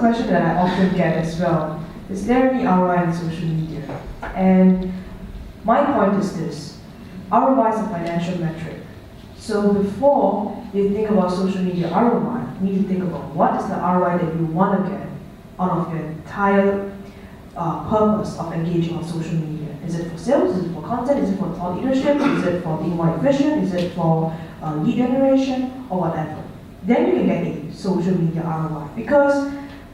question that I often get as well. Is there any ROI in social media? And my point is this. ROI is a financial metric. So before you think about social media ROI, you need to think about what is the ROI that you want to get out of your entire purpose of engaging on social media. Is it for sales? Is it for content? Is it for thought leadership? Is it for being more efficient? Is it for lead generation or whatever? Then you can get a social media ROI. Because,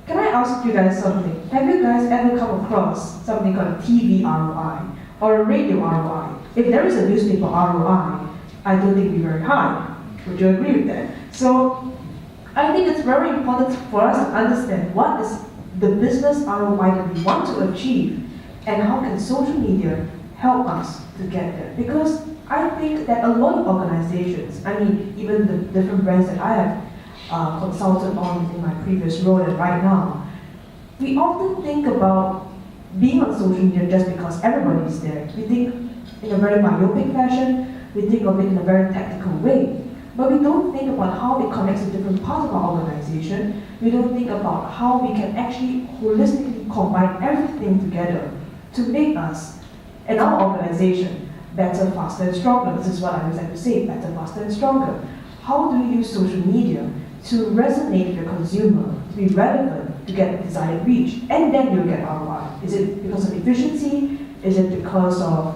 can I ask you guys something? Have you guys ever come across something called a TV ROI or a radio ROI? If there is a newspaper ROI, I don't think it'd be very high. Would you agree with that? So, I think it's very important for us to understand what is the business ROI that we want to achieve and how can social media help us to get there. Because I think that a lot of organizations, I mean, even the different brands that I have consulted on in my previous role and right now, we often think about being on social media just because everybody is there. We think in a very myopic fashion, we think of it in a very tactical way. But we don't think about how it connects to different parts of our organization. We don't think about how we can actually holistically combine everything together to make us and our organization better, faster, and stronger. This is what I always like to say, better, faster, and stronger. How do you use social media to resonate with your consumer, to be relevant, to get desired reach, and then you'll get ROI? Is it because of efficiency? Is it because of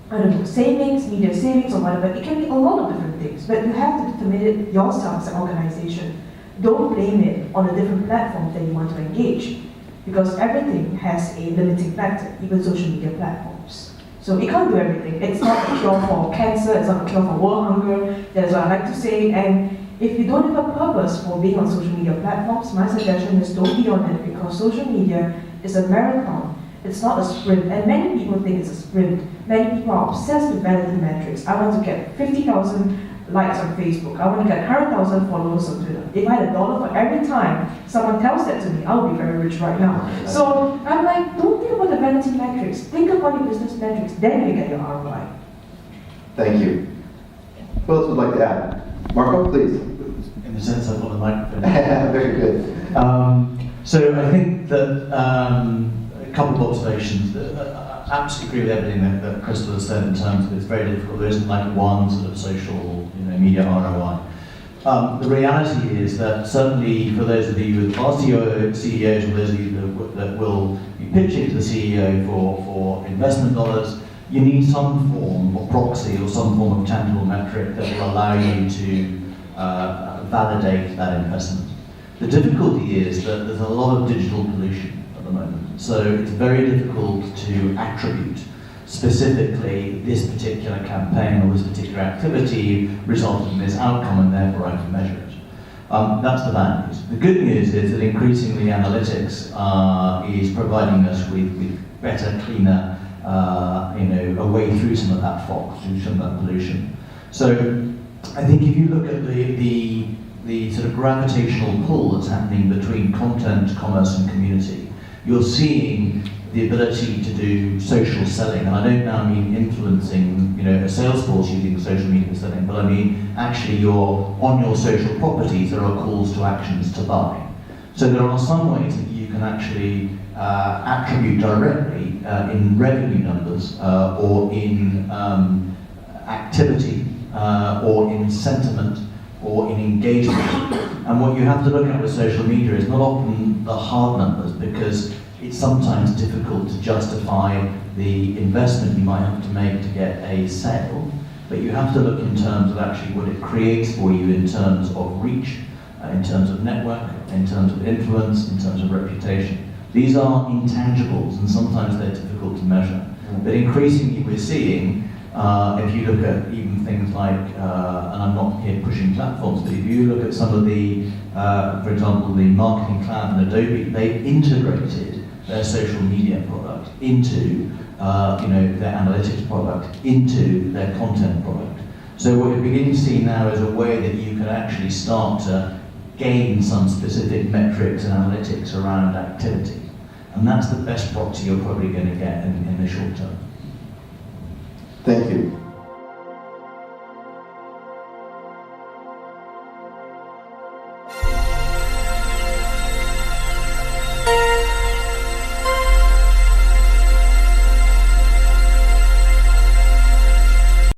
I don't know, savings, media savings, or whatever? It can be a lot of different things, but you have to determine it yourself as an organization. Don't blame it on the different platforms that you want to engage, because everything has a limiting factor, even social media platforms. So it can't do everything. It's not a cure for cancer, it's not a cure for world hunger, that's what I like to say. And if you don't have a purpose for being on social media platforms, my suggestion is don't be on it, because social media is a marathon. It's not a sprint, and many people think it's a sprint. Many people are obsessed with vanity metrics. I want to get 50,000 likes on Facebook. I want to get 100,000 followers on Twitter. If I had $1 for every time someone tells that to me, I'll be very rich right now. So I'm like, don't think about the vanity metrics. Think about your business metrics, then you get your ROI. Thank you. Who else would like to add? Marco, please. In the sense I've got the microphone. Very good. So I think that a couple of observations. I absolutely agree with everything that Crystal has said in terms of it's very difficult. There isn't like one sort of social, media ROI. The reality is that certainly for those of you who are CEOs, or those of you that will be pitching to the CEO for investment dollars, you need some form of proxy or some form of tangible metric that will allow you to validate that investment. The difficulty is that there's a lot of digital pollution at the moment. So it's very difficult to attribute specifically this particular campaign or this particular activity resulted in this outcome, and therefore I can measure it. That's the bad news. The good news is that increasingly analytics is providing us with better, cleaner, a way through some of that fog, through some of that pollution. So I think if you look at the sort of gravitational pull that's happening between content, commerce, and community, you're seeing the ability to do social selling, and I don't now mean influencing, a sales force using social media for selling, but I mean actually on your social properties there are calls to actions to buy. So there are some ways that you can actually attribute directly in revenue numbers or in activity or in sentiment or in engagement. And what you have to look at with social media is not often the hard numbers, because it's sometimes difficult to justify the investment you might have to make to get a sale, but you have to look in terms of actually what it creates for you in terms of reach, in terms of network, in terms of influence, in terms of reputation. These are intangibles, and sometimes they're difficult to measure. But increasingly we're seeing, if you look at even things like, and I'm not here pushing platforms, but if you look at some of the, for example, the Marketing Cloud and Adobe, they've integrated their social media product into, their analytics product, into their content product. So what you're beginning to see now is a way that you can actually start to gain some specific metrics and analytics around activity. And that's the best proxy you're probably going to get in the short term. Thank you.